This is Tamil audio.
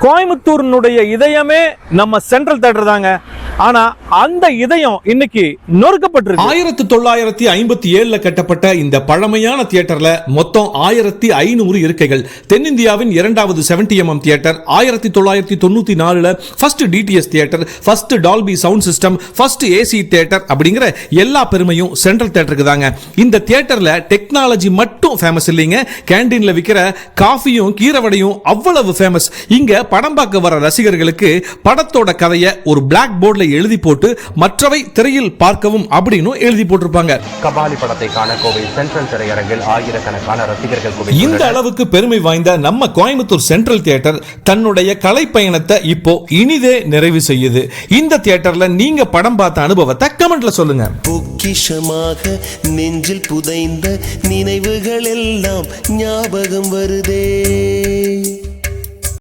கோயம்புத்தூரினுடைய இதயமே நம்ம சென்ட்ரல் தியேட்டர் தாங்க. ஆனா அந்த இதயம் இன்னைக்கு நொறுக்கப்பட்டிருக்கு. 1957 கட்டப்பட்ட இந்த பழமையான தியேட்டர்ல மொத்தம் 1500 இருக்கைகள். தென்னிந்தியாவின் இரண்டாவது 70mm theatre, 1994 first DTS theatre, first Dolby sound system, first AC theatre அப்படிங்கிற எல்லா பெருமையும் சென்ட்ரல் தியேட்டருக்கு தாங்க. இந்த தியேட்டர்ல டெக்னாலஜி மட்டும் ஃபேமஸ் இல்லைங்க, கேண்டீன்ல விக்கிற காஃபியும் கீரவடையும் அவ்வளவு ஃபேமஸ். இங்க படம் பார்க்க வர ரசிகர்களுக்கு படத்தோட கதையை ஒரு பிளாக் போர்ட்ல எழுதி போட்டு மற்றவை திரையில் பார்க்கவும் அப்படின்னு எழுதி போட்டிருப்பாங்க. கபாலி படத்தை காண கோவை சென்ட்ரல் திரையரங்கில் ஆயிரக்கணக்கான ரசிகர்கள் குவிந்தனர். இந்த அளவுக்கு பெருமை வாய்ந்த நம்ம கோயம்புத்தூர் சென்ட்ரல் தியேட்டர் தன்னுடைய கலை பயணத்தை இப்போ இனிதே நிறைவு செய்யுது. இந்த தியேட்டர்ல நீங்க படம் பார்த்த அனுபவத்தை கமெண்ட்ல சொல்லுங்க. பொக்கிஷமாக நெஞ்சில் புதைந்த நினைவுகள் எல்லாம் ஞாபகம் வருதே.